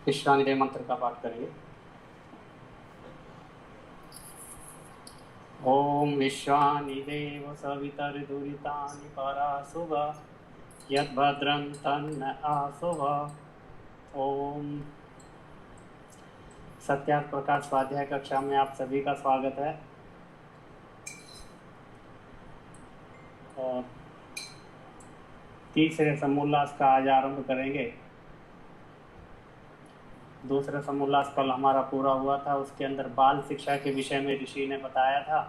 विश्वानिदेव मंत्र का पाठ करेंगे। ओम विश्वानिदेव सवितर्दुरितानि पराशुभ यद्भद्रं तन्न आशुभ। ओम सत्यार्थ प्रकाश स्वाध्याय कक्षा में आप सभी का स्वागत है। और तीसरे समोल्लास का आज आरंभ करेंगे। दूसरा समोल्लास कल हमारा पूरा हुआ था, उसके अंदर बाल शिक्षा के विषय में ऋषि ने बताया था।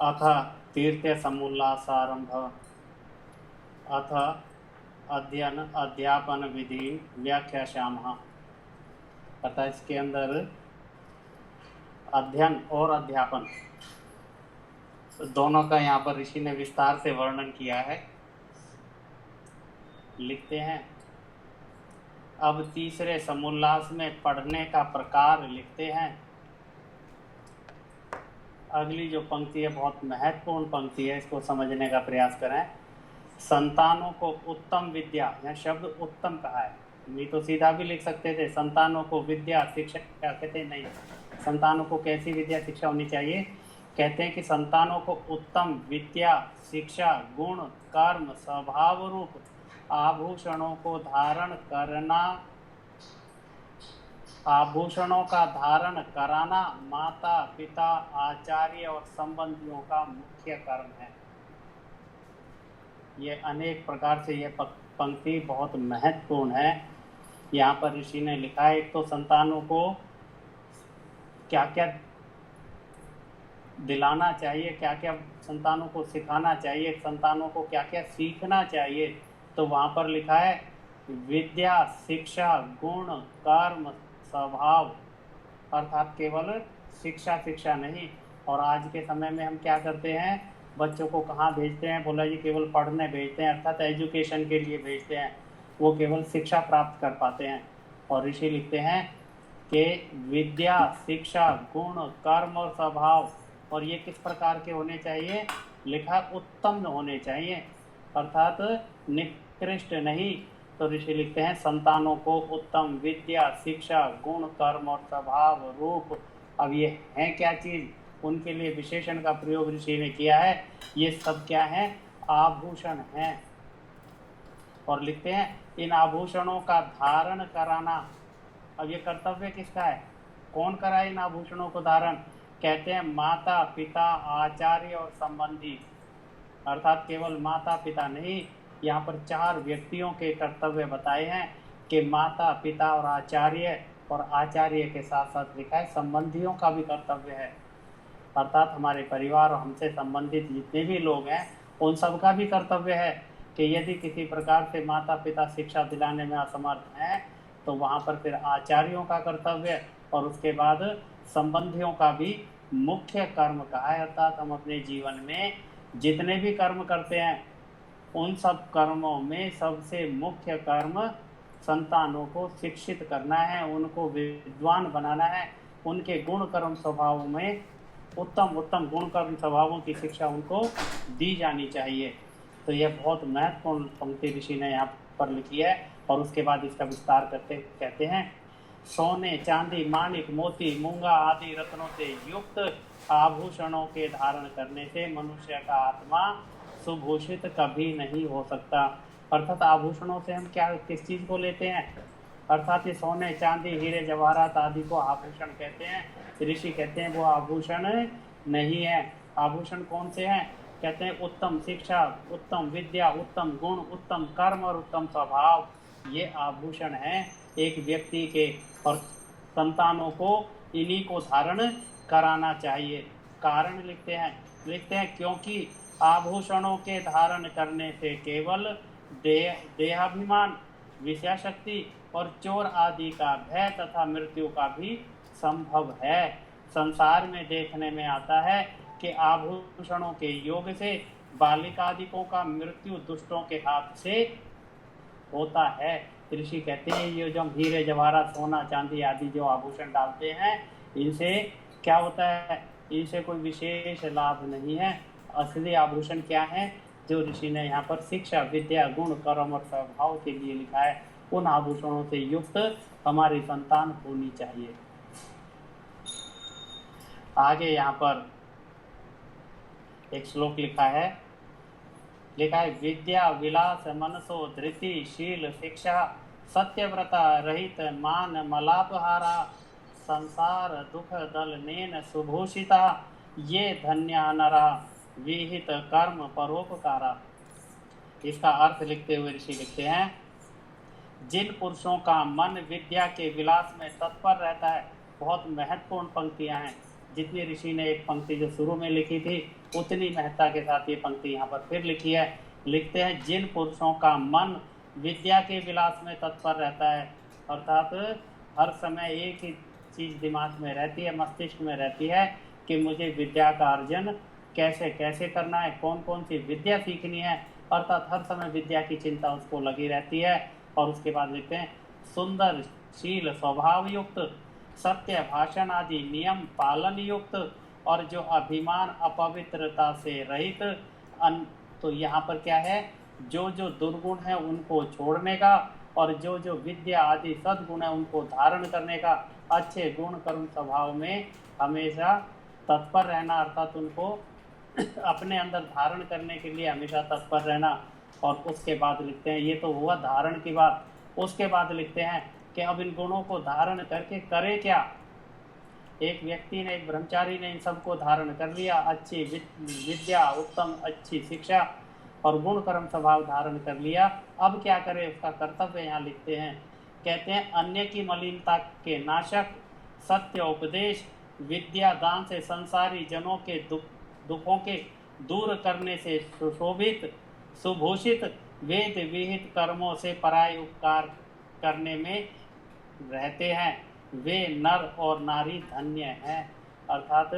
अथ तृतीय समोल्लासारंभ अथ अध्ययन अध्यापन विधि व्याख्यास्यामः। अतः इसके अंदर अध्ययन और अध्यापन दोनों का यहाँ पर ऋषि ने विस्तार से वर्णन किया है। लिखते हैं अब तीसरे समोल्लास में पढ़ने का प्रकार लिखते हैं। अगली जो पंक्ति है बहुत महत्वपूर्ण पंक्ति है, इसको समझने का प्रयास करें। संतानों को उत्तम विद्या, यहाँ शब्द उत्तम कहा है, नहीं तो सीधा भी लिख सकते थे संतानों को विद्या शिक्षा, क्या कहते हैं, नहीं, संतानों को कैसी विद्या शिक्षा होनी चाहिए। कहते हैं कि संतानों को उत्तम विद्या शिक्षा गुण कर्म स्वभाव रूप आभूषणों को धारण करना, आभूषणों का धारण कराना माता पिता आचार्य और संबंधियों का मुख्य कर्म है। ये अनेक प्रकार से यह पंक्ति बहुत महत्वपूर्ण है। यहाँ पर ऋषि ने लिखा है, एक तो संतानों को क्या क्या दिलाना चाहिए, क्या क्या संतानों को सिखाना चाहिए, संतानों को क्या क्या सीखना चाहिए। तो वहाँ पर लिखा है विद्या शिक्षा गुण कर्म स्वभाव, अर्थात केवल शिक्षा नहीं। और आज के समय में हम क्या करते हैं, बच्चों को कहाँ भेजते हैं, बोला जी केवल पढ़ने भेजते हैं, अर्थात एजुकेशन के लिए भेजते हैं, वो केवल शिक्षा प्राप्त कर पाते हैं। और ऋषि लिखते हैं कि विद्या शिक्षा गुण कर्म और स्वभाव, और ये किस प्रकार के होने चाहिए, लिखा उत्तम होने चाहिए, अर्थात निकृष्ट नहीं। तो ऋषि लिखते हैं संतानों को उत्तम विद्या शिक्षा गुण कर्म और स्वभाव रूप, अब ये है क्या चीज, उनके लिए विशेषण का प्रयोग ऋषि ने किया है। ये सब क्या है, आभूषण हैं। और लिखते हैं इन आभूषणों का धारण कराना। अब ये कर्तव्य किसका है, कौन कराए इन आभूषणों को धारण। कहते हैं माता पिता आचार्य और संबंधी, अर्थात केवल माता पिता नहीं, यहाँ पर 4 व्यक्तियों के कर्तव्य बताए हैं कि माता पिता और आचार्य के साथ साथ लिखा है संबंधियों का भी कर्तव्य है, अर्थात हमारे परिवार और हमसे संबंधित जितने भी लोग हैं उन सब का भी कर्तव्य है कि यदि किसी प्रकार से माता पिता शिक्षा दिलाने में असमर्थ हैं तो वहाँ पर फिर आचार्यों का कर्तव्य और उसके बाद संबंधियों का भी मुख्य कर्म कहा है। अर्थात हम अपने जीवन में जितने भी कर्म करते हैं उन सब कर्मों में सबसे मुख्य कर्म संतानों को शिक्षित करना है, उनको विद्वान बनाना है, उनके गुण कर्म स्वभाव में उत्तम गुण कर्म स्वभावों की शिक्षा उनको दी जानी चाहिए। तो यह बहुत महत्वपूर्ण पंक्ति ऋषि ने यहाँ पर लिखी है। और उसके बाद इसका विस्तार करते कहते हैं सोने चांदी माणिक मोती मूंगा आदि रत्नों से युक्त आभूषणों के धारण करने से मनुष्य का आत्मा सुभूषित कभी नहीं हो सकता। अर्थात आभूषणों से हम क्या किस चीज को लेते हैं, अर्थात ये सोने चांदी हीरे जवाहरात आदि को आभूषण कहते हैं। ऋषि कहते हैं वो आभूषण नहीं है। आभूषण कौन से हैं, कहते हैं उत्तम शिक्षा उत्तम विद्या उत्तम गुण उत्तम कर्म और उत्तम स्वभाव, ये आभूषण हैं एक व्यक्ति के। और संतानों को इन्हीं को धारण कराना चाहिए। कारण लिखते हैं क्योंकि आभूषणों के धारण करने से केवल देहाभिमान विषय शक्ति और चोर आदि का भय तथा मृत्यु का भी संभव है। संसार में देखने में आता है कि आभूषणों के योग से बालिकादिकों का मृत्यु दुष्टों के हाथ से होता है। ऋषि कहते हैं ये जो हीरे जवाहरात सोना चांदी आदि जो आभूषण डालते हैं इनसे क्या होता है, इनसे कोई विशेष लाभ नहीं है। असली आभूषण क्या है, जो ऋषि ने यहाँ पर शिक्षा विद्या गुण कर्म और स्वभाव के लिए लिखा है उन आभूषणों से युक्त हमारी संतान होनी चाहिए। आगे यहाँ पर एक श्लोक लिखा है, विद्या विलास मनसो धृति शील शिक्षा सत्यव्रता रहित मान मलापहारा संसार दुख दल नेन सुभूषिता ये धन्या नरा विहित कर्म परोपकारा। इसका अर्थ लिखते हुए ऋषि लिखते हैं, जिन पुरुषों का मन विद्या के विलास में तत्पर रहता है, बहुत महत्वपूर्ण पंक्तियां हैं। जितनी ऋषि ने एक पंक्ति जो शुरू में लिखी थी उतनी महत्ता के साथ ये पंक्ति यहाँ पर फिर लिखी है। लिखते हैं, जिन पुरुषों का मन विद्या के विलास में तत्पर रहता है, अर्थात हर समय एक ही चीज दिमाग में रहती है, मस्तिष्क में रहती है कि मुझे विद्या का अर्जन कैसे कैसे करना है, कौन कौन सी विद्या सीखनी है, अर्थात हर समय विद्या की चिंता उसको लगी रहती है। और उसके बाद लिखते हैं, सुंदर शील स्वभाव युक्त सत्य भाषण आदि नियम पालन युक्त और जो अभिमान अपवित्रता से रहित। तो यहाँ पर क्या है, जो जो दुर्गुण है उनको छोड़ने का और जो जो विद्या आदि सद्गुण है उनको धारण करने का, अच्छे गुण कर्म स्वभाव में हमेशा तत्पर रहना, अर्थात उनको अपने अंदर धारण करने के लिए हमेशा तत्पर रहना। और उसके बाद लिखते हैं, ये तो हुआ धारण की बात, उसके बाद लिखते हैं कि अब इन गुणों को धारण करके करे क्या। एक व्यक्ति ने, एक ब्रह्मचारी ने इन सबको धारण कर लिया, अच्छी विद्या, उत्तम अच्छी शिक्षा और गुण कर्म स्वभाव धारण कर लिया, अब क्या करे, उसका कर्तव्य यहाँ लिखते हैं। कहते हैं, अन्य की मलिनता के नाशक सत्य उपदेश विद्या दान से संसारी जनों के दुखों के दूर करने से सुशोभित सुभूषित वेद विहित कर्मों से पराय उपकार करने में रहते हैं, वे नर और नारी धन्य हैं। अर्थात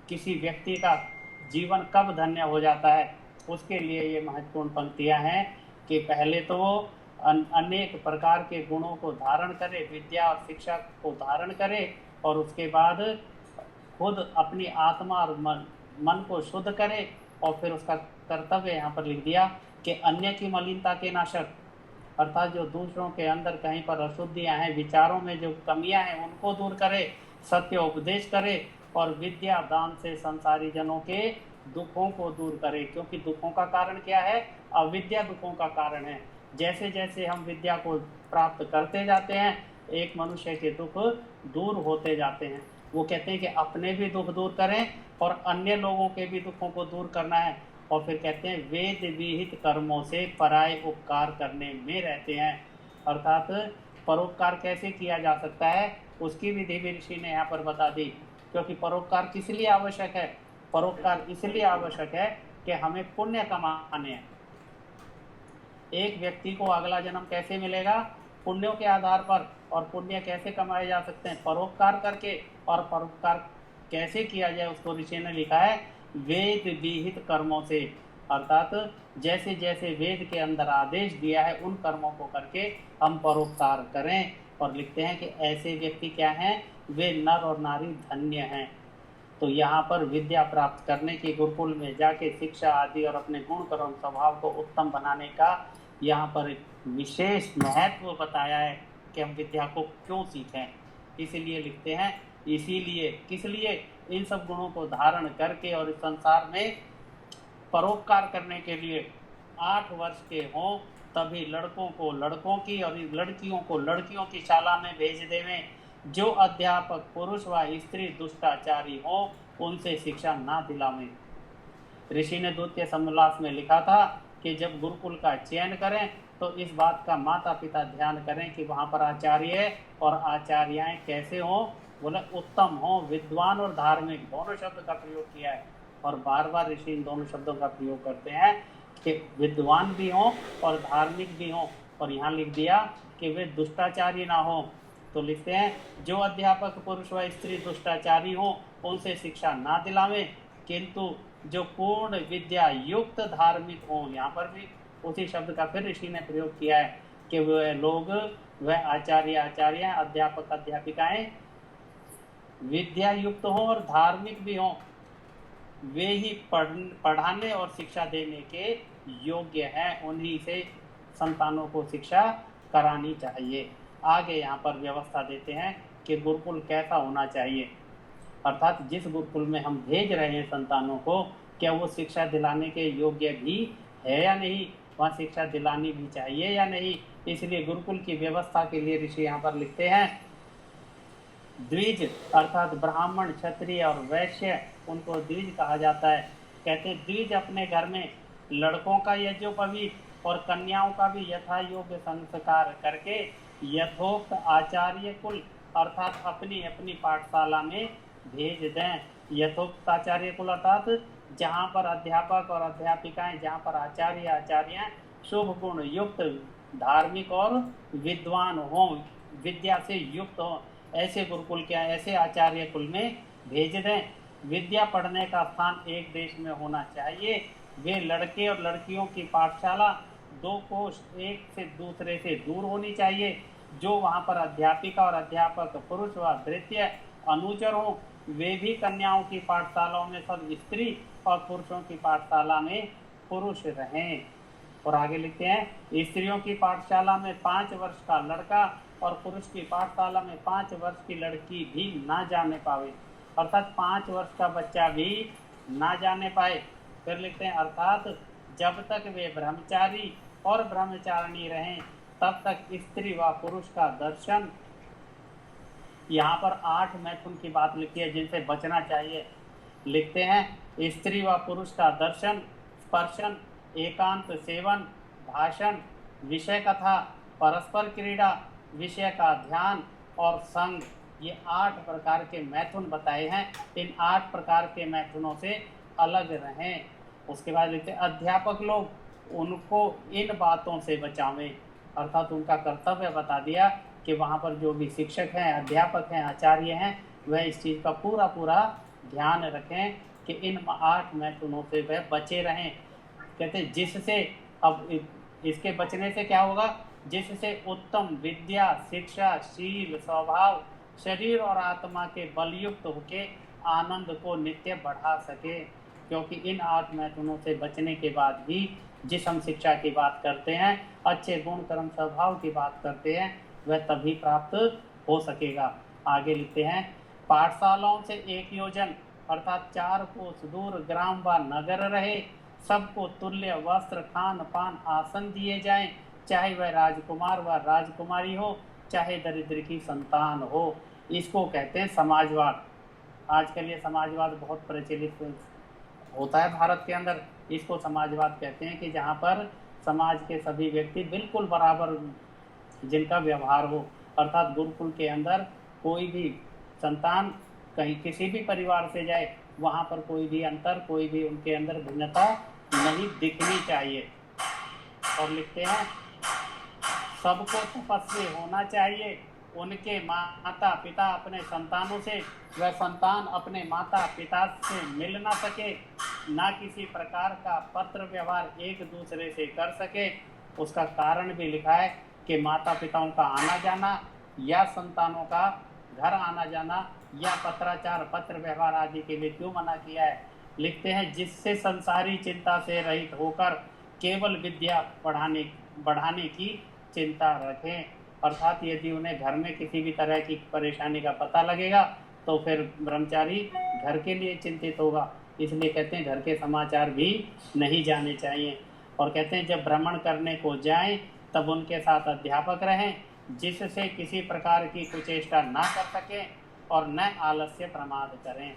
किसी व्यक्ति का जीवन कब धन्य हो जाता है, उसके लिए ये महत्वपूर्ण पंक्तियां हैं कि पहले तो वो अनेक प्रकार के गुणों को धारण करे, विद्या और शिक्षा को धारण करे, और उसके बाद खुद अपनी आत्मा और मन को शुद्ध करे। और फिर उसका कर्तव्य यहाँ पर लिख दिया कि अन्य की मलिनता के नाशक, अर्थात जो दूसरों के अंदर कहीं पर अशुद्धियां हैं, विचारों में जो कमियां हैं उनको दूर करे, सत्य उपदेश करे और विद्या दान से संसारी जनों के दुखों को दूर करे। क्योंकि दुखों का कारण क्या है, अविद्या दुखों का कारण है। जैसे जैसे हम विद्या को प्राप्त करते जाते हैं, एक मनुष्य के दुख दूर होते जाते हैं। वो कहते हैं कि अपने भी दुख दूर करें और अन्य लोगों के भी दुखों को दूर करना है। और फिर कहते हैं, वेद विहित कर्मों से पराय उपकार करने में रहते हैं। अर्थात परोपकार कैसे किया जा सकता है, उसकी विधि भी ऋषि ने यहाँ पर बता दी। क्योंकि परोपकार किस लिए आवश्यक है, परोपकार इसलिए आवश्यक है कि हमें पुण्य कमाने हैं। एक व्यक्ति को अगला जन्म कैसे मिलेगा, पुण्यों के आधार पर। और पुण्य कैसे कमाए जा सकते हैं, परोपकार करके। और परोपकार कैसे किया जाए, उसको ऋषि ने लिखा है वेद विहित कर्मों से। अर्थात जैसे जैसे वेद के अंदर आदेश दिया है उन कर्मों को करके हम परोपकार करें। और लिखते हैं कि ऐसे व्यक्ति क्या हैं, वे नर और नारी धन्य हैं। तो यहाँ पर विद्या प्राप्त करने की, गुरुकुल में जाके शिक्षा आदि और अपने गुण कर्म स्वभाव को उत्तम बनाने का यहाँ पर एक विशेष महत्व बताया है कि हम विद्या को क्यों सीखें। इसीलिए लिखते हैं, इसीलिए किस लिए, इन सब गुणों को धारण करके और इस संसार में परोपकार करने के लिए 8 वर्ष के हों तभी लड़कों को लड़कों की और लड़कियों को लड़कियों की शाला में भेज देवें। जो अध्यापक पुरुष व स्त्री दुष्टाचारी हो उनसे शिक्षा ना दिलावें। ऋषि ने द्वितीय समोल्लास में लिखा था कि जब गुरुकुल का चयन करें तो इस बात का माता पिता ध्यान करें कि वहाँ पर आचार्य और आचार्याएं कैसे हों, बोले उत्तम हो, विद्वान और धार्मिक, दोनों शब्द का प्रयोग किया है। और बार बार ऋषि इन दोनों शब्दों का प्रयोग करते हैं कि विद्वान भी हों और धार्मिक भी हों। और यहाँ लिख दिया कि वे दुष्टाचारी ना हो। तो लिखते हैं, जो अध्यापक पुरुष व स्त्री दुष्टाचारी हों उनसे शिक्षा ना दिलावें, किंतु जो पूर्ण विद्या युक्त धार्मिक हों। यहाँ पर भी उसी शब्द का फिर ऋषि ने प्रयोग किया है कि वह लोग, वह आचार्य आचार्य, अध्यापक अध्यापिकाएं विद्या युक्त हों और धार्मिक भी हों, वे ही पढ़ाने और शिक्षा देने के योग्य हैं। उन्हीं से संतानों को शिक्षा करानी चाहिए। आगे यहाँ पर व्यवस्था देते हैं कि गुरुकुल कैसा होना चाहिए, अर्थात जिस गुरुकुल में हम भेज रहे हैं संतानों को, क्या वो शिक्षा दिलाने के योग्य भी है या नहीं, वहाँ शिक्षा दिलानी भी चाहिए या नहीं। इसलिए गुरुकुल की व्यवस्था के लिए ऋषि यहाँ पर लिखते हैं, द्विज अर्थात ब्राह्मण, क्षत्रिय और वैश्य, उनको द्विज कहा जाता है। कहते हैं द्विज अपने घर में लड़कों का यज्ञोपवीत और कन्याओं का भी यथा योग्य संस्कार करके यथोक्त आचार्य कुल अर्थात अपनी अपनी पाठशाला में भेज दें। यथोक्त आचार्य कुल अर्थात जहाँ पर अध्यापक और अध्यापिकाएं, जहाँ पर आचार्य आचार्य शुभ गुण युक्त, धार्मिक और विद्वान हों, विद्या से युक्त हों, ऐसे गुरुकुल क्या ऐसे आचार्य कुल में भेज दें। विद्या पढ़ने का स्थान एक देश में होना चाहिए। वे लड़के और लड़कियों की पाठशाला 2 कोस एक से दूसरे से दूर होनी चाहिए। जो वहाँ पर अध्यापिका और अध्यापक पुरुष व तृतीय अनुचर हों, वे भी कन्याओं की पाठशालाओं में सब स्त्री और पुरुषों की पाठशाला में पुरुष रहें। और आगे लिखते हैं, स्त्रियों की पाठशाला में 5 वर्ष का लड़का और पुरुष की पाठशाला में 5 वर्ष की लड़की भी ना जाने पावे, अर्थात 5 वर्ष का बच्चा भी ना जाने पाए। फिर लिखते हैं, अर्थात जब तक वे ब्रह्मचारी और ब्रह्मचारिणी रहें तब तक स्त्री व पुरुष का दर्शन। यहाँ पर 8 मैथुन की बात लिखी है जिनसे बचना चाहिए। लिखते हैं, स्त्री व पुरुष का दर्शन, स्पर्शन, एकांत सेवन, भाषण, विषय कथा, परस्पर क्रीड़ा, विषय का ध्यान और संग, ये 8 प्रकार के मैथुन बताए हैं। इन 8 प्रकार के मैथुनों से अलग रहें। उसके बाद लिखते हैं, अध्यापक लोग उनको इन बातों से बचावें, अर्थात उनका कर्तव्य बता दिया कि वहाँ पर जो भी शिक्षक हैं, अध्यापक हैं, आचार्य हैं, वह इस चीज़ का पूरा पूरा ध्यान रखें कि इन 8 मैथुनों से वह बचे रहें। कहते हैं जिससे, अब इसके बचने से क्या होगा, जिससे उत्तम विद्या, शिक्षा, शील, स्वभाव, शरीर और आत्मा के बलयुक्त होके आनंद को नित्य बढ़ा सके। क्योंकि इन 8 मैथुनों से बचने के बाद भी जिस हम शिक्षा की बात करते हैं, अच्छे गुण कर्म स्वभाव की बात करते हैं, वह तभी प्राप्त हो सकेगा। आगे लिखते हैं, पाठशालाओं से 1 योजन अर्थात 4 कोस दूर ग्राम व नगर रहे, सबको तुल्य वस्त्र, खान पान, आसन दिए जाएं, चाहे वह राजकुमार व राजकुमारी हो, चाहे दरिद्र की संतान हो। इसको कहते हैं समाजवाद। आजकल ये समाजवाद बहुत प्रचलित होता है भारत के अंदर। इसको समाजवाद कहते हैं कि जहाँ पर समाज के सभी व्यक्ति बिल्कुल बराबर जिनका व्यवहार हो, अर्थात गुरुकुल के अंदर कोई भी संतान कहीं किसी भी परिवार से जाए, वहाँ पर कोई भी अंतर, कोई भी उनके अंदर भिन्नता नहीं दिखनी चाहिए। और लिखते हैं, सबको तपस्वी होना चाहिए, उनके माता पिता अपने संतानों से, वह संतान अपने माता पिता से मिल ना सके, ना किसी प्रकार का पत्र व्यवहार एक दूसरे से कर सके। उसका कारण भी लिखा है कि माता पिताओं का आना जाना या संतानों का घर आना जाना या पत्राचार, पत्र व्यवहार आदि के लिए क्यों मना किया है। लिखते हैं, जिससे संसारी चिंता से रहित होकर केवल विद्या बढ़ाने की चिंता रखें। अर्थात यदि उन्हें घर में किसी भी तरह की परेशानी का पता लगेगा तो फिर ब्रह्मचारी घर के लिए चिंतित होगा। इसलिए कहते हैं घर के समाचार भी नहीं जाने चाहिए। और कहते हैं जब भ्रमण करने को जाएं तब उनके साथ अध्यापक रहें, जिससे किसी प्रकार की कुचेष्टा ना कर सकें और न आलस्य प्रमाद करें।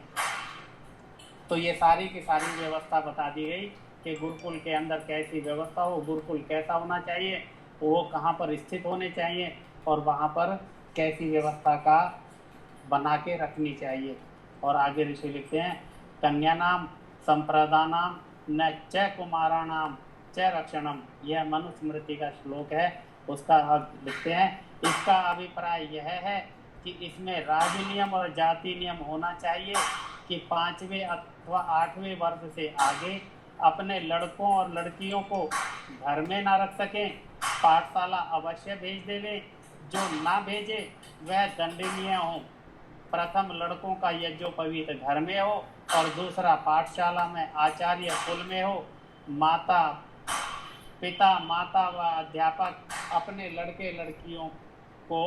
तो ये सारी की सारी व्यवस्था बता दी गई कि गुरुकुल के अंदर कैसी व्यवस्था हो, गुरुकुल कैसा होना चाहिए, वो कहाँ पर स्थित होने चाहिए और वहाँ पर कैसी व्यवस्था का बना के रखनी चाहिए। और आगे ऋषि लिखते हैं, कन्या नाम संप्रदानाम न च कुमाराणाम च रक्षणम, यह मनुस्मृति का श्लोक है। उसका लिखते हैं, इसका अभिप्राय यह है कि इसमें राज नियम और जाति नियम होना चाहिए कि 5वें अथवा 8वें वर्ष से आगे अपने लड़कों और लड़कियों को घर में ना रख सकें, पाठशाला अवश्य भेज देवे, जो ना भेजे वह दंडनीय हो। प्रथम लड़कों का यज्ञोपवीत घर में हो और दूसरा पाठशाला में आचार्य कुल में हो। माता पिता माता व अध्यापक अपने लड़के लड़कियों को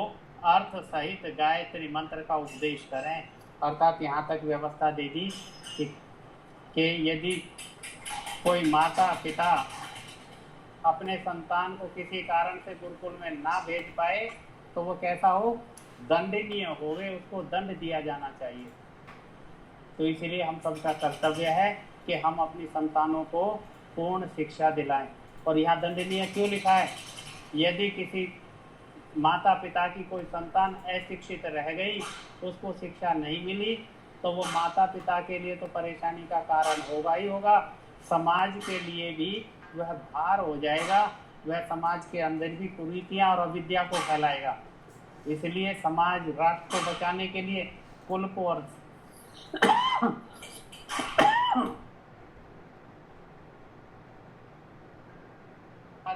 अर्थ सहित गायत्री मंत्र का उपदेश करें। अर्थात यहाँ तक व्यवस्था दे दी कि यदि कोई माता पिता अपने संतान को किसी कारण से गुरुकुल में ना भेज पाए तो वो कैसा हो, दंडनीय होवे, उसको दंड दिया जाना चाहिए। तो इसलिए हम सबका कर्तव्य है कि हम अपनी संतानों को पूर्ण शिक्षा दिलाएं। और यहाँ दंडनीय क्यों लिखा है? यदि किसी माता पिता की कोई संतान अशिक्षित रह गई, उसको शिक्षा नहीं मिली, तो वो माता पिता के लिए तो परेशानी का कारण होगा ही होगा, समाज के लिए भी वह भार हो जाएगा। वह समाज के अंदर भी कुरीतियाँ और अविद्या को फैलाएगा। इसलिए समाज राष्ट्र को बचाने के लिए, कुल को और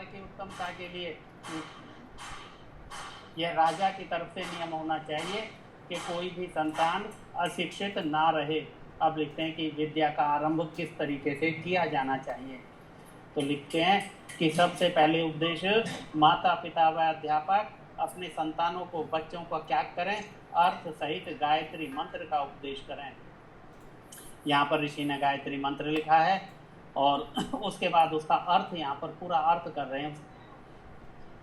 की उत्तमता के लिए यह राजा की तरफ से नियम होना चाहिए कि कोई भी संतान अशिक्षित ना रहे। अब लिखते हैं कि विद्या का आरंभ किस तरीके से किया जाना चाहिए। तो लिखते हैं कि सबसे पहले उपदेश माता पिता व अध्यापक अपने संतानों को, बच्चों को क्या करें? अर्थ सहित गायत्री मंत्र का उपदेश करें। यहाँ पर ऋषि ने गायत्री मंत्र लिखा है और उसके बाद उसका अर्थ यहाँ पर पूरा अर्थ कर रहे हैं,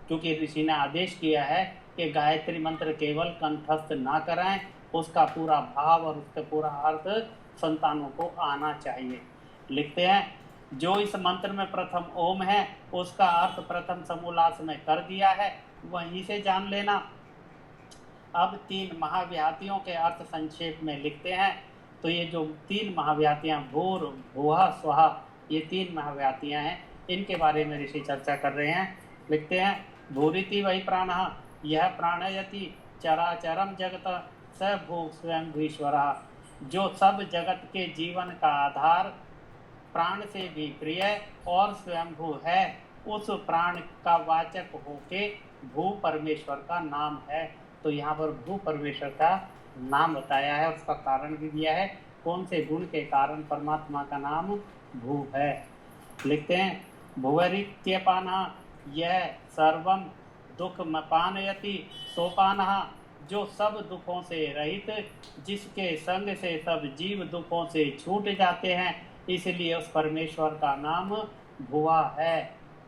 क्योंकि ऋषि ने आदेश किया है कि गायत्री मंत्र केवल कंठस्थ ना कराएं, उसका पूरा भाव और उसका पूरा अर्थ संतानों को आना चाहिए। लिखते हैं जो इस मंत्र में प्रथम ओम है उसका अर्थ प्रथम समूलास में कर दिया है, वहीं से जान लेना। अब 3 महाव्याहतियों के अर्थ संक्षेप में लिखते हैं। तो ये जो 3 महाव्याहतियाँ भूर भुवः स्वः, ये 3 महाव्याहतियाँ हैं, इनके बारे में ऋषि चर्चा कर रहे हैं। लिखते हैं भूरिति वही प्राणः यह प्राणयति चराचरम जगत स भू स्वयं भीश्वरः। जो सब जगत के जीवन का आधार, प्राण से भी प्रिय और स्वयंभू है, उस प्राण का वाचक होके भू परमेश्वर का नाम है। तो यहाँ पर भू परमेश्वर का नाम बताया है, उसका कारण भी दिया है, कौन से गुण के कारण परमात्मा का नाम भू है। लिखते हैं भुवरित्यपानः यह सर्वम दुख पानयति सोपानः। जो सब दुखों से रहित, जिसके संग से सब जीव दुखों से छूट जाते हैं, इसलिए उस परमेश्वर का नाम भुवा है।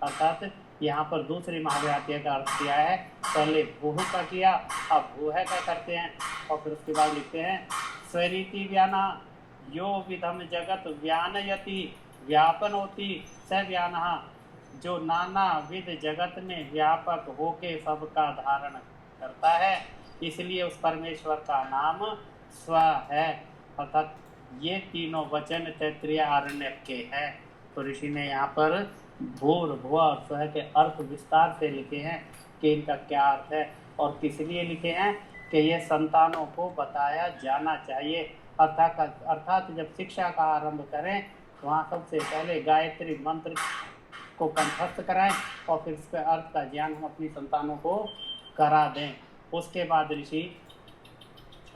अर्थात यहाँ पर दूसरी महाव्याहति का अर्थ किया है, पहले भूह का किया, अब भूह का करते हैं। और फिर उसके बाद लिखते हैं स्वरीति व्याना यो विधम जगत व्यानयति व्यापन होती स व्यानः। जो नाना विध जगत में व्यापक होके सबका धारण करता है, इसलिए उस परमेश्वर का नाम स्व है। अर्थात ये तीनों वचन तैत्तिरीय आरण्यक के हैं। तो ऋषि ने यहाँ पर भूर भुव और स्व के अर्थ विस्तार से लिखे हैं कि इनका क्या अर्थ है और किस लिए लिखे हैं कि ये संतानों को बताया जाना चाहिए। अर्थात जब शिक्षा का आरंभ करें, वहाँ सबसे पहले गायत्री मंत्र को कंठस्थ कराएं और फिर इसके अर्थ का ज्ञान हम अपनी संतानों को करा दें। उसके बाद ऋषि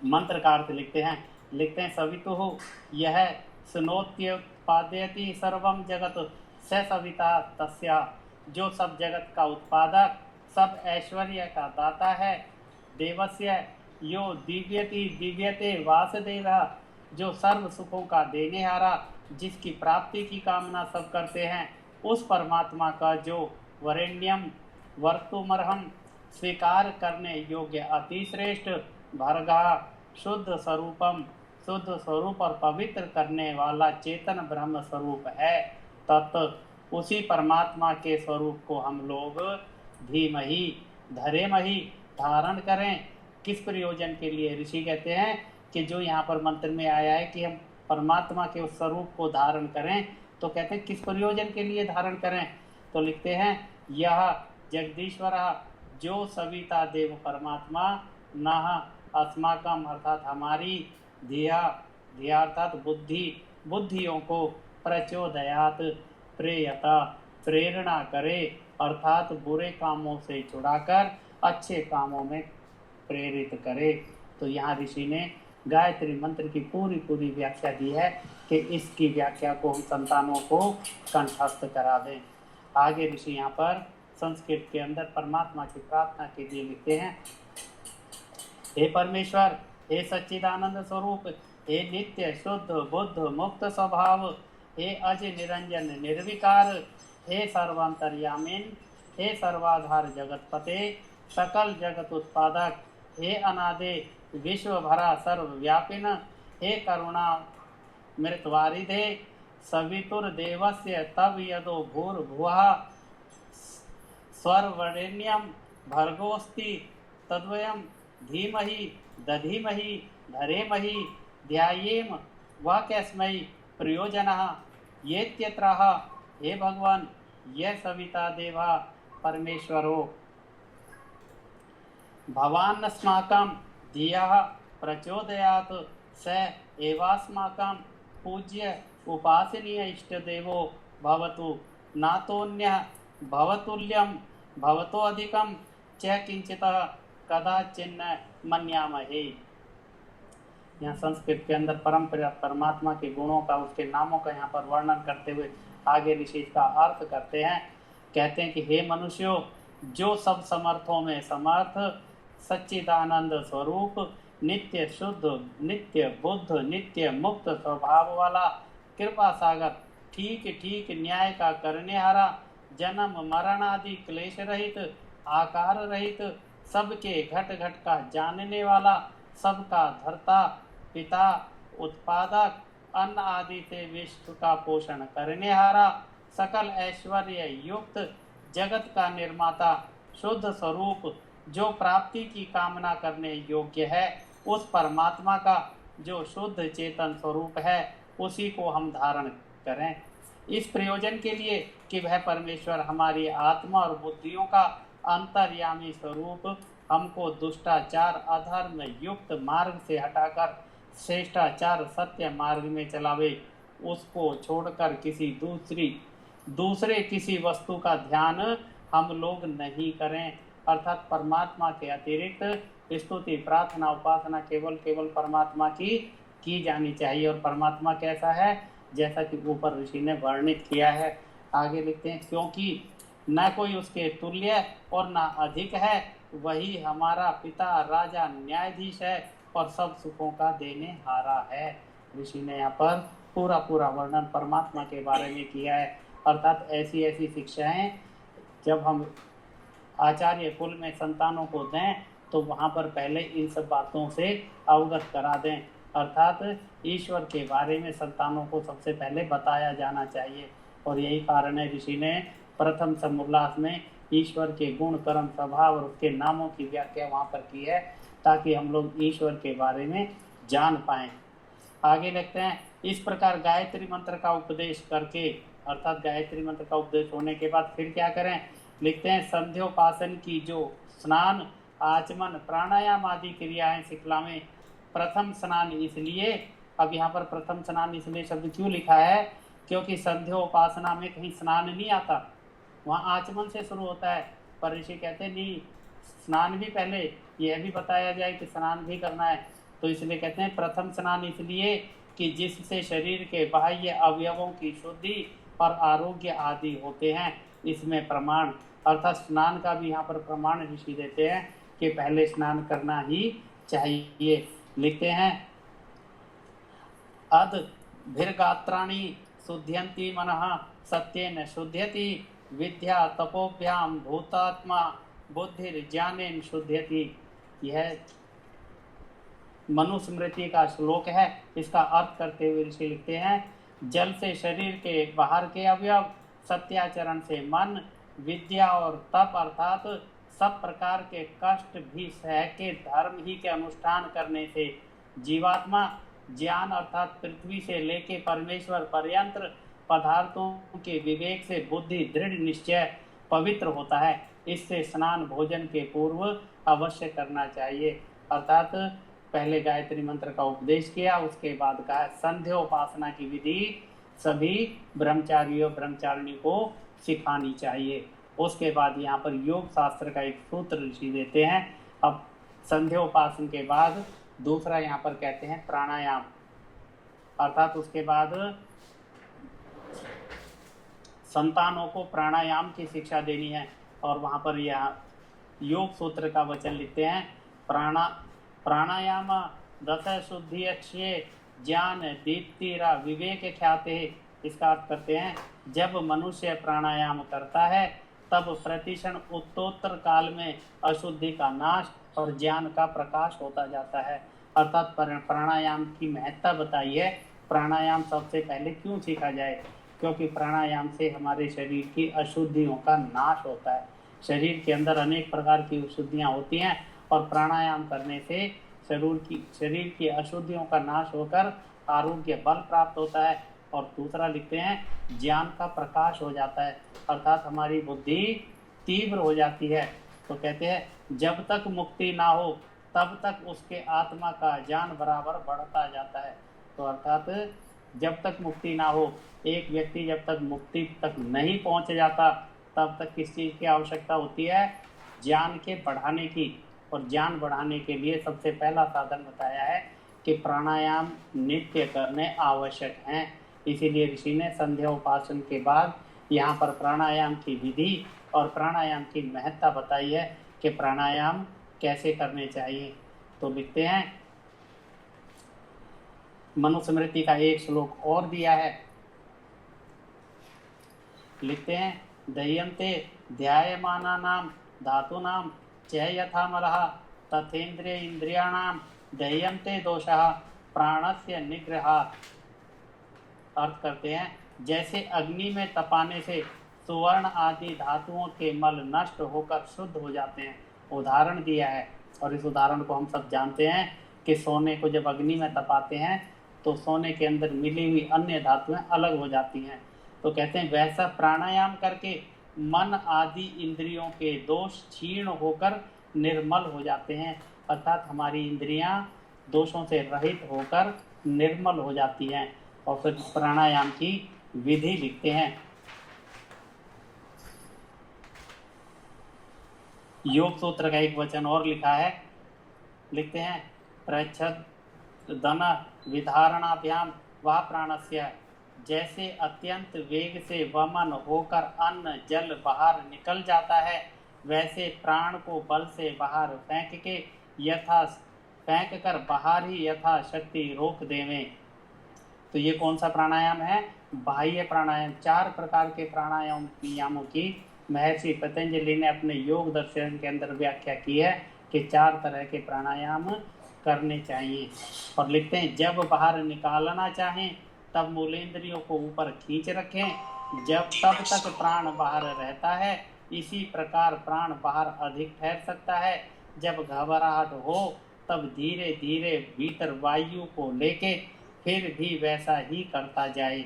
मंत्र का अर्थ लिखते हैं सवितुः यह सुनोत्युत्पादयति सर्वं जगत स सविता तस्या। जो सब जगत का उत्पादक, सब ऐश्वर्य का दाता है। देवस्य यो दिव्यति दिव्यते वासुदेवः। जो सर्व सुखों का देने हारा, जिसकी प्राप्ति की कामना सब करते हैं, उस परमात्मा का जो वरेण्यम वर्तुमर्हम स्वीकार करने योग्य अति श्रेष्ठ भर्गा शुद्ध स्वरूपम, शुद्ध स्वरूप और पवित्र करने वाला चेतन ब्रह्म स्वरूप है। तत् उसी परमात्मा के स्वरूप को हम लोग धीमहि धरेमहि धारण करें। किस प्रयोजन के लिए? ऋषि कहते हैं कि जो यहाँ पर मंत्र में आया है कि हम परमात्मा के उस स्वरूप को धारण करें, तो कहते हैं किस प्रयोजन के लिए धारण करें? तो लिखते हैं यह जगदीश्वर जो सविता देव परमात्मा नः अस्माकम अर्थात हमारी धिया अर्थात बुद्धियों को प्रचोदयात प्रेयता प्रेरणा करे, अर्थात बुरे कामों से छुड़ाकर अच्छे कामों में प्रेरित करे। तो यहाँ ऋषि ने गायत्री मंत्र की पूरी व्याख्या दी है कि इसकी व्याख्या को हम संतानों को कंठस्थ करा दें। आगे ऋषि यहाँ पर संस्कृत के अंदर परमात्मा की प्रार्थना के लिए लिखते हैं, हे परमेश्वर, हे सच्चिदानंद स्वरूप, हे नित्य शुद्ध बुद्ध मुक्त स्वभाव, हे अज निरंजन निर्विकार, हे सर्वांतर्यामीन, हे सर्वाधार जगतपते, सकल जगत उत्पादक, हे अनादि विश्व भरा सर्वव्यापिन, हे करुणा मृतवारिधे, सवितुर्देवस्य तव यदो भूर्भुवः स्वरवरेण्यं भर्गोस्ति तद्वयं धीमहि दधीमहि धरेमहि ध्यायेम वाक्यस्मै प्रयोजनः येत्यत्रः। हे भगवान, ये सविता देवा परमेश्वरो भवान्नस्माकं धियः प्रचोदयात्, स एवास्माकं पूज्य उपासनीय इष्टदेवो भवतु, नातोऽन्यः भवतुल्यं भवतो अधिकं च किंचितः कदाचिन्न मन्यामहे। यहाँ संस्कृत के अंदर परमात्मा के गुणों का, उसके नामों का यहाँ पर वर्णन करते हुए आगे ऋषि इसका अर्थ करते हैं। कहते हैं कि हे मनुष्यों, जो सब समर्थों में समर्थ, सच्चिदानंद स्वरूप, नित्य शुद्ध, नित्य बुद्ध, नित्य मुक्त स्वभाव वाला, कृपा सागर, ठीक ठीक न्याय का करने हारा, जन्म मरण आदि क्लेश रहित, आकार रहित, सबके घट घट का जानने वाला, सबका धर्ता, पिता, उत्पादक, अन्न आदि से विश्व का पोषण करने हारा, सकल ऐश्वर्य युक्त, जगत का निर्माता, शुद्ध स्वरूप, जो प्राप्ति की कामना करने योग्य है, उस परमात्मा का जो शुद्ध चेतन स्वरूप है, उसी को हम धारण करें। इस प्रयोजन के लिए कि वह परमेश्वर हमारी आत्मा और बुद्धियों का अंतर्यामी स्वरूप हमको दुष्टाचार अधर्म युक्त मार्ग से हटाकर श्रेष्ठाचार सत्य मार्ग में चलावे, उसको छोड़कर दूसरे किसी वस्तु का ध्यान हम लोग नहीं करें। अर्थात परमात्मा के अतिरिक्त स्तुति प्रार्थना उपासना केवल परमात्मा की जानी चाहिए। और परमात्मा कैसा है, जैसा कि ऊपर ऋषि ने वर्णित किया है। आगे लिखते हैं, क्योंकि न कोई उसके तुल्य और न अधिक है, वही हमारा पिता राजा न्यायाधीश है और सब सुखों का देने हारा है। ऋषि ने यहाँ पर पूरा वर्णन परमात्मा के बारे में किया है। अर्थात ऐसी शिक्षाएं जब हम आचार्य कुल में संतानों को दें तो वहाँ पर पहले इन सब बातों से अवगत करा दें। अर्थात ईश्वर के बारे में संतानों को सबसे पहले बताया जाना चाहिए। और यही कारण है ऋषि ने प्रथम समुल्लास में ईश्वर के गुण कर्म स्वभाव और उसके नामों की व्याख्या वहाँ पर की है, ताकि हम लोग ईश्वर के बारे में जान पाएं। आगे लिखते हैं, इस प्रकार गायत्री मंत्र का उपदेश करके, अर्थात गायत्री मंत्र का उपदेश होने के बाद फिर क्या करें। लिखते हैं, संध्योपासन की जो स्नान आचमन प्राणायाम आदि क्रियाएं सिखलावें। प्रथम स्नान इसलिए, अब यहाँ पर प्रथम स्नान इसलिए शब्द क्यों लिखा है, क्योंकि संध्योपासना में कहीं स्नान नहीं आता, वहाँ आचमन से शुरू होता है। पर ऋषि कहते नहीं, स्नान भी पहले, यह भी बताया जाए कि स्नान भी करना है। तो इसलिए कहते हैं प्रथम स्नान इसलिए कि जिससे शरीर के बाह्य अवयवों की शुद्धि और आरोग्य आदि होते हैं, इसमें प्रमाण, अर्थात स्नान का भी यहाँ पर प्रमाण ऋषि देते हैं कि पहले स्नान करना ही चाहिए। लिखते हैं, अद भिर्गात्राणि शुद्ध्यन्ति मनः सत्येन शुद्ध्यति, विद्या तपोभ्याम भूतात्मा बुद्धिर्ज्ञानेन शुद्ध्यति। यह मनुस्मृति का श्लोक है। इसका अर्थ करते हुए ऋषि लिखते हैं, जल से शरीर के बाहर के अवयव, सत्याचरण से मन, विद्या और तप अर्थात सब प्रकार के कष्ट भी सह के धर्म ही के अनुष्ठान करने से जीवात्मा ज्ञान अर्थात पृथ्वी से लेके परमेश्वर पर्यंत पदार्थों के विवेक से बुद्धि दृढ़ निश्चय पवित्र होता है। इससे स्नान भोजन के पूर्व अवश्य करना चाहिए। अर्थात पहले गायत्री मंत्र का उपदेश किया, उसके बाद का संध्योपासना की विधि सभी ब्रह्मचारियों ब्रह्मचारिणी को सिखानी चाहिए। उसके बाद यहाँ पर योग शास्त्र का एक सूत्र ऋषि देते हैं। अब संध्योपासन के बाद दूसरा यहाँ पर कहते हैं प्राणायाम, अर्थात उसके बाद संतानों को प्राणायाम की शिक्षा देनी है। और वहाँ पर यह योग सूत्र का वचन लिखते हैं, प्राणायाम दश शुद्धि अच्छे ज्ञान दीप्तिरा विवेक ख्याते। इसका अर्थ करते हैं, जब मनुष्य प्राणायाम करता है तब प्रतिक्षण उत्तरोत्तर काल में अशुद्धि का नाश और ज्ञान का प्रकाश होता जाता है। अर्थात प्राणायाम की महत्ता बताई है। प्राणायाम सबसे पहले क्यों सीखा जाए? क्योंकि प्राणायाम से हमारे शरीर की अशुद्धियों का नाश होता है। शरीर के अंदर अनेक प्रकार की अशुद्धियाँ होती हैं और प्राणायाम करने से शरीर की अशुद्धियों का नाश होकर आरोग्य बल प्राप्त होता है। और दूसरा लिखते हैं, ज्ञान का प्रकाश हो जाता है, अर्थात हमारी बुद्धि तीव्र हो जाती है। तो कहते हैं, जब तक मुक्ति ना हो तब तक उसके आत्मा का ज्ञान बराबर बढ़ता जाता है। तो अर्थात जब तक मुक्ति ना हो, एक व्यक्ति जब तक मुक्ति तक नहीं पहुंच जाता तब तक किस चीज़ की आवश्यकता होती है? ज्ञान के बढ़ाने की। और ज्ञान बढ़ाने के लिए सबसे पहला साधन बताया है कि प्राणायाम नित्य करने आवश्यक हैं। इसीलिए ऋषि ने संध्या उपासन के बाद यहाँ पर प्राणायाम की विधि और प्राणायाम की महत्ता बताई है कि प्राणायाम कैसे करने चाहिए। तो लिखते हैं, मनुस्मृति का एक श्लोक और दिया है, लिखते हैं, दह्यन्ते ध्यायमानानां धातूनां च यथा मलः तथेन्द्रिय इंद्रियाणां दह्यन्ते दोषः प्राणस्य निग्रहात्। अर्थ करते हैं, जैसे अग्नि में तपाने से सुवर्ण आदि धातुओं के मल नष्ट होकर शुद्ध हो जाते हैं। उदाहरण दिया है, और इस उदाहरण को हम सब जानते हैं कि सोने को जब अग्नि में तपाते हैं तो सोने के अंदर मिली हुई अन्य धातुएं अलग हो जाती हैं। तो कहते हैं, वैसा प्राणायाम करके मन आदि इंद्रियों के दोष क्षीण होकर निर्मल हो जाते हैं। अर्थात हमारी इंद्रियां दोषों से रहित होकर निर्मल हो जाती हैं। और फिर प्राणायाम की विधि लिखते हैं, योग सूत्र का एक वचन और लिखा है, लिखते हैं, प्रच्छद दन विधारणाभ्याम व प्राणस्य। जैसे अत्यंत वेग से वमन होकर अन्न जल बाहर निकल जाता है, वैसे प्राण को बल से बाहर फेंक कर बाहर ही यथाशक्ति रोक देवें। तो ये कौन सा प्राणायाम है? बाह्य प्राणायाम। 4 प्रकार के प्राणायामों की महर्षि पतंजलि ने अपने योग दर्शन के अंदर व्याख्या की है कि 4 तरह के प्राणायाम करने चाहिए। और लिखते हैं, जब बाहर निकालना चाहें तब मूलेंद्रियों को ऊपर खींच रखें, तब तक प्राण बाहर रहता है। इसी प्रकार प्राण बाहर अधिक ठहर सकता है। जब घबराहट हो तब धीरे धीरे भीतर वायु को लेके फिर भी वैसा ही करता जाए।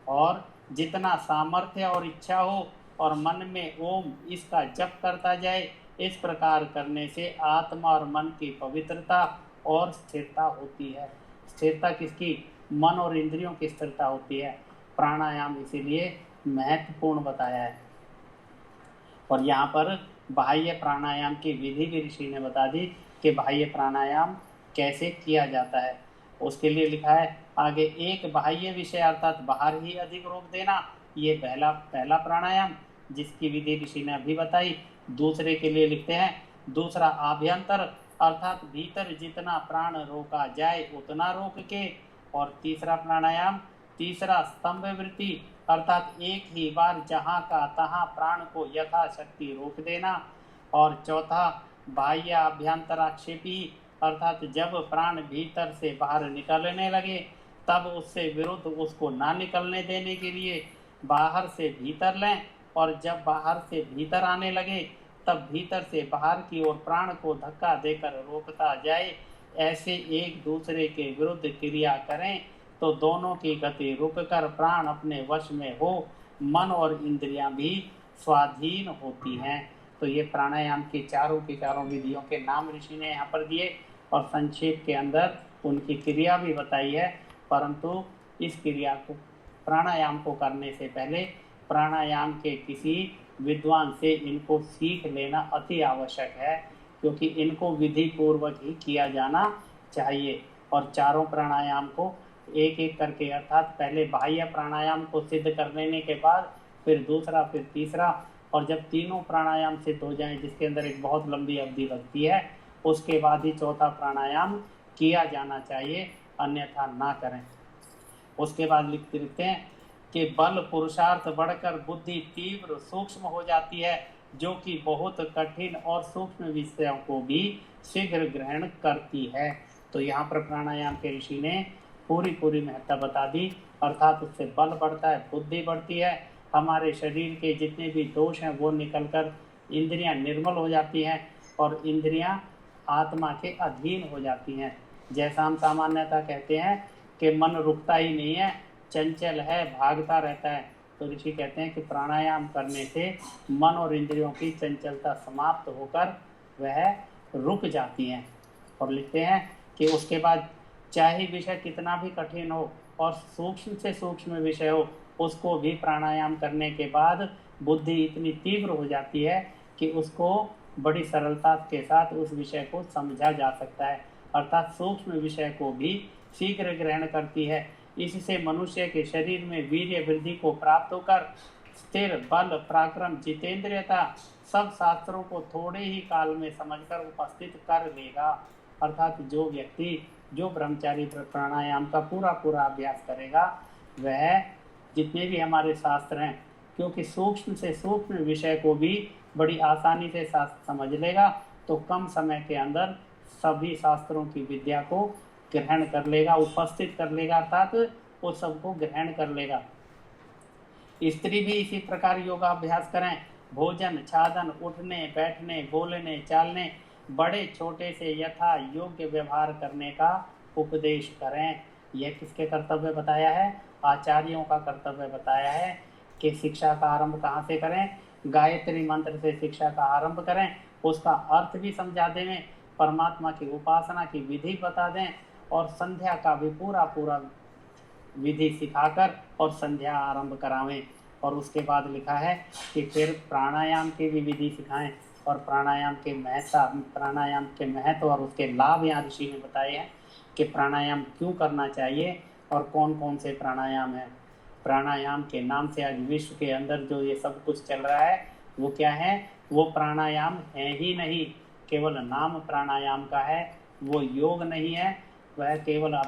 और जितना सामर्थ्य और इच्छा हो और मन में ओम इसका जप करता जाए। इस प्रकार करने से आत्मा और मन की पवित्रता और स्थिरता होती है। स्थिरता किसकी? मन और इंद्रियों की स्थिरता होती है। प्राणायाम इसीलिए महत्वपूर्ण बताया है। और यहाँ पर बाह्य प्राणायाम की विधि भी ऋषि ने बता दी कि बाह्य प्राणायाम कैसे किया जाता है। उसके लिए लिखा है आगे, एक बाह्य विषय अर्थात बाहर ही अधिक रोक देना, ये पहला प्राणायाम जिसकी विधि ऋषि ने अभी बताई। दूसरे के लिए लिखते हैं, दूसरा आभ्यंतर अर्थात भीतर जितना प्राण रोका जाए उतना रोक के। और तीसरा प्राणायाम, तीसरा स्तंभ वृत्ति अर्थात एक ही बार जहाँ का तहाँ प्राण को यथाशक्ति रोक देना। और चौथा बाह्य अभ्यंतराक्षेपी अर्थात जब प्राण भीतर से बाहर निकलने लगे तब उससे विरुद्ध उसको ना निकलने देने के लिए बाहर से भीतर लें, और जब बाहर से भीतर आने लगे तब भीतर से बाहर की ओर प्राण को धक्का देकर रोकता जाए। ऐसे एक दूसरे के विरुद्ध क्रिया करें तो दोनों की गति रुककर प्राण अपने वश में हो, मन और इंद्रियां भी स्वाधीन होती हैं। तो ये प्राणायाम की चारों विधियों के नाम ऋषि ने यहाँ पर दिए और संक्षेप के अंदर उनकी क्रिया भी बताई है। परंतु इस क्रिया को, प्राणायाम को करने से पहले प्राणायाम के किसी विद्वान से इनको सीख लेना अति आवश्यक है, क्योंकि इनको विधि पूर्वक ही किया जाना चाहिए। और चारों प्राणायाम को एक एक करके अर्थात पहले बाह्य प्राणायाम को सिद्ध कर लेने के बाद फिर दूसरा, फिर तीसरा, और जब तीनों प्राणायाम सिद्ध हो जाएं, जिसके अंदर एक बहुत लंबी अवधि लगती है, उसके बाद ही चौथा प्राणायाम किया जाना चाहिए, अन्यथा ना करें। उसके बाद लिखते हैं कि बल पुरुषार्थ बढ़कर बुद्धि तीव्र सूक्ष्म हो जाती है, जो कि बहुत कठिन और सूक्ष्म विषयों को भी शीघ्र ग्रहण करती है। तो यहाँ पर प्राणायाम के ऋषि ने पूरी महत्ता बता दी, अर्थात उससे बल बढ़ता है, बुद्धि बढ़ती है, हमारे शरीर के जितने भी दोष हैं वो निकलकर इंद्रियां निर्मल हो जाती हैं और इंद्रियां आत्मा के अधीन हो जाती हैं। जैसा हम सामान्यतः कहते हैं कि मन रुकता ही नहीं है, चंचल है, भागता रहता है, तो ऋषि कहते हैं कि प्राणायाम करने से मन और इंद्रियों की चंचलता समाप्त होकर वह रुक जाती हैं। और लिखते हैं कि उसके बाद चाहे विषय कितना भी कठिन हो और सूक्ष्म से सूक्ष्म विषय हो, उसको भी प्राणायाम करने के बाद बुद्धि इतनी तीव्र हो जाती है कि उसको बड़ी सरलता के साथ उस विषय को समझा जा सकता है, अर्थात सूक्ष्म विषय को भी शीघ्र ग्रहण करती है। इससे मनुष्य के शरीर में वीर्य वृद्धि को प्राप्त होकर स्थिर बल पराक्रम जितेंद्रियता सब शास्त्रों को थोड़े ही काल में समझकर उपस्थित कर लेगा। अर्थात जो व्यक्ति, जो ब्रह्मचारी प्राणायाम का पूरा अभ्यास करेगा, वह जितने भी हमारे शास्त्र हैं, क्योंकि सूक्ष्म से सूक्ष्म विषय को भी बड़ी आसानी से समझ लेगा, तो कम समय के अंदर सभी शास्त्रों की विद्या को ग्रहण कर लेगा, उपस्थित कर लेगा, अर्थात वो सबको ग्रहण कर लेगा। स्त्री भी इसी प्रकार योगाभ्यास करें, भोजन छादन, उठने बैठने, बोलने चालने, बड़े छोटे से यथा योग्य व्यवहार करने का उपदेश करें। यह किसके कर्तव्य बताया है? आचार्यों का कर्तव्य बताया है कि शिक्षा का आरंभ कहाँ से करें? गायत्री मंत्र से शिक्षा का आरंभ करें, उसका अर्थ भी समझा दें, परमात्मा की उपासना की विधि बता दें और संध्या का भी पूरा विधि सिखाकर और संध्या आरंभ करावें। और उसके बाद लिखा है कि फिर प्राणायाम की भी विधि सिखाएं और प्राणायाम के महत्व और उसके लाभ यहाँ ऋषि ने बताए हैं कि प्राणायाम क्यों करना चाहिए और कौन कौन से प्राणायाम है। प्राणायाम के नाम से आज विश्व के अंदर जो ये सब कुछ चल रहा है वो क्या है? वो प्राणायाम है ही नहीं, केवल नाम प्राणायाम का है, वो योग नहीं है, वह केवल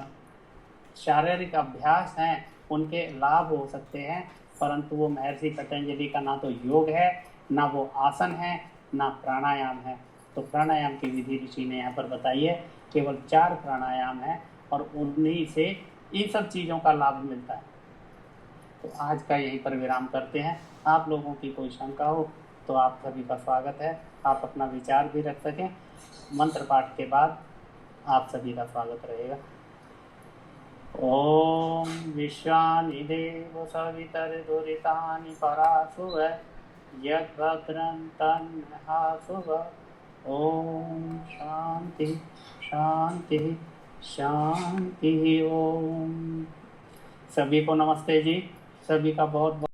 शारीरिक अभ्यास हैं, उनके लाभ हो सकते हैं, परंतु वो महर्षि पतंजलि का ना तो योग है, ना वो आसन है, ना प्राणायाम है। तो प्राणायाम की विधि ऋषि ने यहाँ पर बताई है, केवल 4 प्राणायाम है और उन्हीं से इन सब चीज़ों का लाभ मिलता है। तो आज का यहीं पर विराम करते हैं। आप लोगों की कोई शंका हो तो आप सभी का स्वागत है, आप अपना विचार भी रख सकें। मंत्र पाठ के बाद आप सभी का स्वागत रहेगा। ओम विश्वानि देव सवितर्दुरितानि पराशुव यद्भद्रं तन्नहासुव। ओम शांति शांति शांति। ओम। सभी को नमस्ते जी, सभी का बहुत